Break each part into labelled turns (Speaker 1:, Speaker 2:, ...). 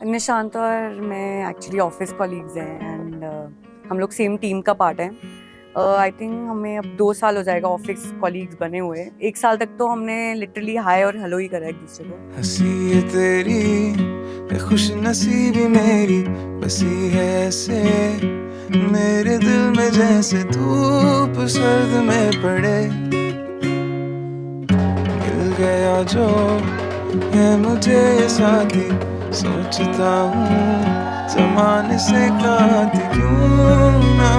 Speaker 1: निशांत और मैं actually office colleagues हैं एंड हम लोग सेम टीम का पार्ट हैं। आई थिंक हमें अब 2 साल हो जाएगा ऑफिस कॉलीग्स बने हुए। 1 साल तक तो हमने लिटरली हाय और हेलो ही करा एक दूसरे को।
Speaker 2: हंसी है तेरी ये खुश नसीबी मेरी बसी है ऐसे मेरे दिल में जैसे धूप सर्द में पड़े मिल गया जो है मुझे ये साथी सोचता हूँ ज़माने से कहा थी क्यों ना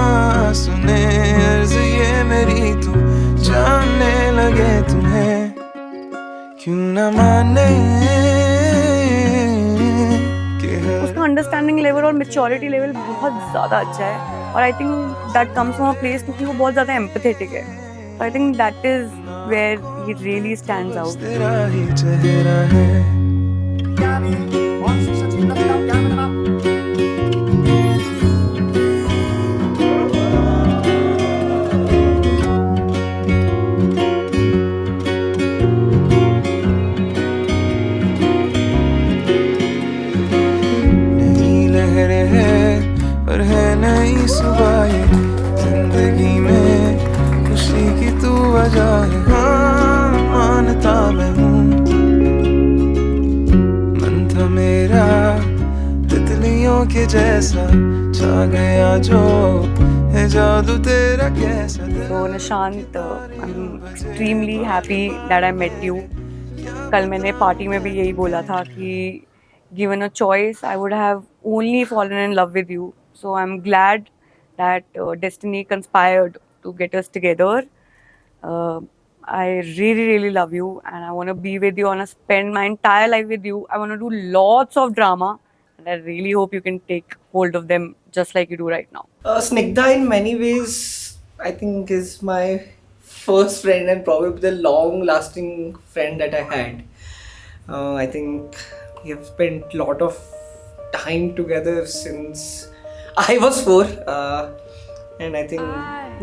Speaker 2: सुने अर्ज़ ये मेरी तू जानने लगे तुम्हें क्यों ना माने
Speaker 1: उसका अंडरस्टैंडिंग लेवल और मैच्योरिटी लेवल बहुत ज़्यादा अच्छा है और I think that comes from a place क्योंकि वो बहुत ज़्यादा एम्पैथेटिक है। I think that is where he really stands out.
Speaker 2: तेरा ही चेहरा है पर है नई सुबह ये जिंदगी में खुशी की तू वजह है हाँ मानता मैं हूँ मन था मेरा तितलियों के जैसा छा गया जो है जादू तेरा कैसा
Speaker 1: So Nishant, I'm extremely happy that I met you. कल मैंने पार्टी में भी यही बोला था कि given a choice, I would have only fallen in love with you. So I'm glad that destiny conspired to get us together. Uh, I really, really love you, and I want to be with you. I want to spend my entire life with you. I want to do lots of drama, and I really hope you can take hold of them just like you do right now.
Speaker 3: Snigdha, in many ways, I think is my first friend and probably the long-lasting friend that I had. I think we have spent a lot of time together since I was 4, and I think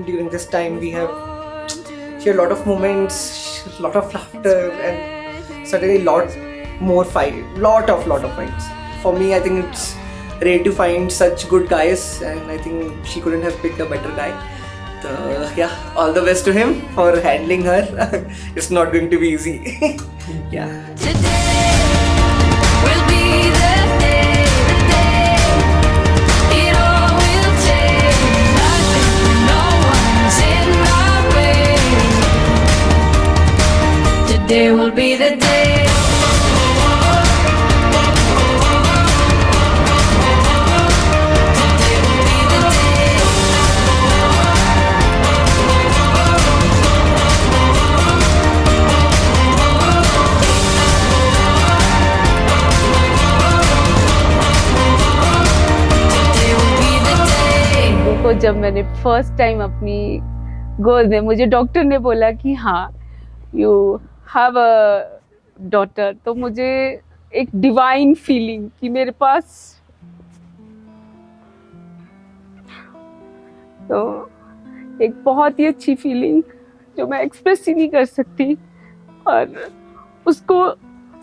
Speaker 3: during this time we have shared a lot of moments, a lot of laughter, and certainly lot of fights. For me, I think it's rare to find such good guys, and I think she couldn't have picked a better guy. So, yeah, all the best to him for handling her. It's not going to be easy. Yeah.
Speaker 4: Today will be the day, it all will change. Nothing, no one's in our way. Today will be the day.
Speaker 5: को जब मैंने first time अपनी गोद में मुझे doctor ने बोला कि हाँ यू हैव अ डॉटर, तो मुझे एक डिवाइन फीलिंग कि मेरे पास तो एक बहुत ही अच्छी फीलिंग जो मैं एक्सप्रेस ही नहीं कर सकती। और उसको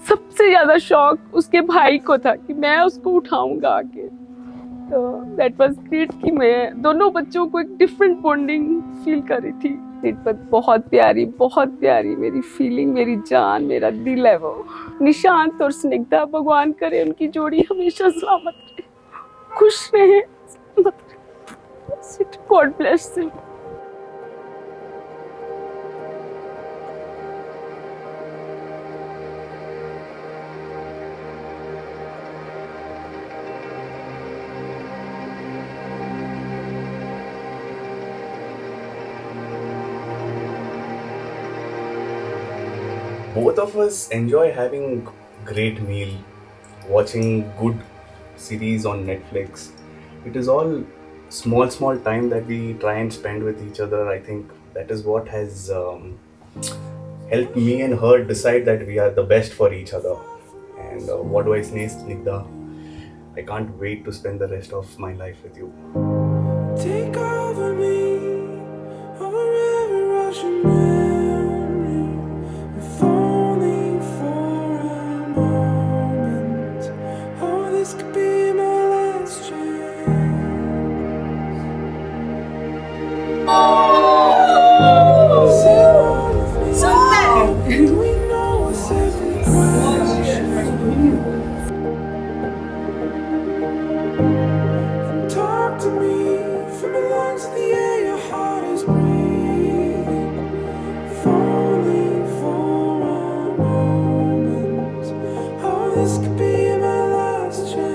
Speaker 5: सबसे ज़्यादा शौक उसके भाई को था कि मैं उसको उठाऊंगा आके। तो दैट वाज ग्रेट कि मैं दोनों बच्चों को एक डिफरेंट बॉन्डिंग फील कर रही थी। बहुत प्यारी मेरी फीलिंग, मेरी जान, मेरा दिल है वो। निशांत और स्निग्धा, भगवान करे उनकी जोड़ी हमेशा सलामत रहे, खुश रहे, God bless them.
Speaker 6: Both of us enjoy having great meal, watching good series on Netflix. It is all small time that we try and spend with each other. I think that is what has helped me and her decide that we are the best for each other. And what do I say, Snigdha? I can't wait to spend the rest of my life with you.
Speaker 2: Take over me, over every rushing memory, if only for a moment. Oh, this could be this could be my last chance.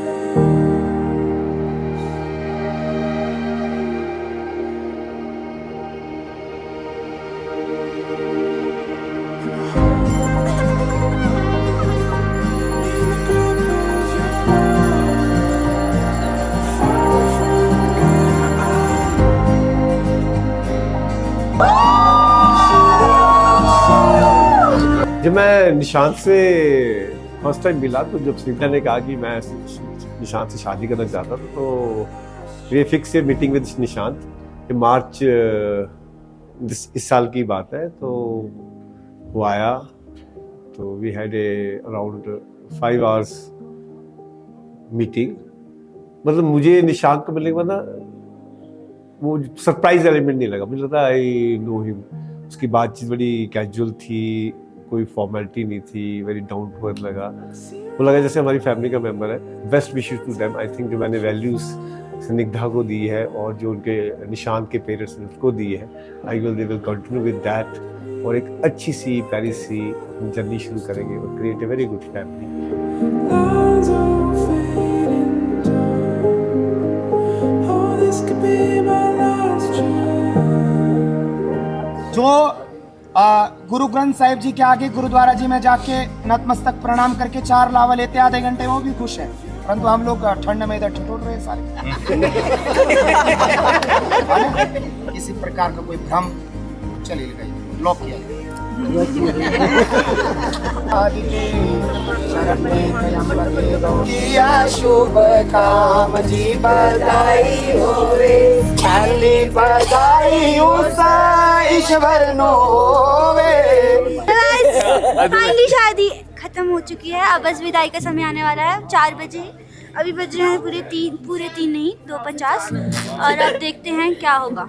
Speaker 7: जब मैं निशांत से first time मिला तो जब स्निग्धा ने कहा कि मैं निशांत से शादी करना चाहता था तो ये फिक्स है मीटिंग विद निशांत कि मार्च इस साल की बात है। तो वो आया तो we had a around 5 hours meeting. मतलब मुझे निशांत को मिलने के बाद ना वो सरप्राइज एलिमेंट नहीं लगा, मुझे लगा आई नो हिम। उसकी बातचीत बड़ी कैजुअल थी, कोई फॉर्मेलिटी नहीं थी, वेरी डाउन टू अर्थ लगा। वो लगा जैसे हमारी फैमिली का मेंबर है। Best wishes to them. I think जो मैंने वैल्यूज स्निग्धा को दी है और जो उनके निशांत के पेरेंट्स ने उसको दी है, I will they will continue with that और एक अच्छी सी प्यारी सी जर्नी शुरू करेंगे और create a very good family.
Speaker 2: Lines all fading down. Oh, this could be my last chance.
Speaker 8: जो गुरु ग्रंथ साहिब जी के आगे गुरुद्वारा जी में जाके नतमस्तक प्रणाम करके 4 लावा लेते आधे घंटे में, वो भी खुश है। परंतु हम लोग ठंड में इधर ठिठुर रहे सारे। किसी प्रकार का कोई भ्रम चली गई, लॉक किया गया। किया शुभ काम जी बधाई होवे, खाली बधाई उस ईश्वर नो होवे।
Speaker 9: फाइनली शादी खत्म हो चुकी है। अब बस विदाई का समय आने वाला है 4 बजे। अभी बज रहे हैं पूरे 3 नहीं 2:50 और अब देखते हैं क्या होगा।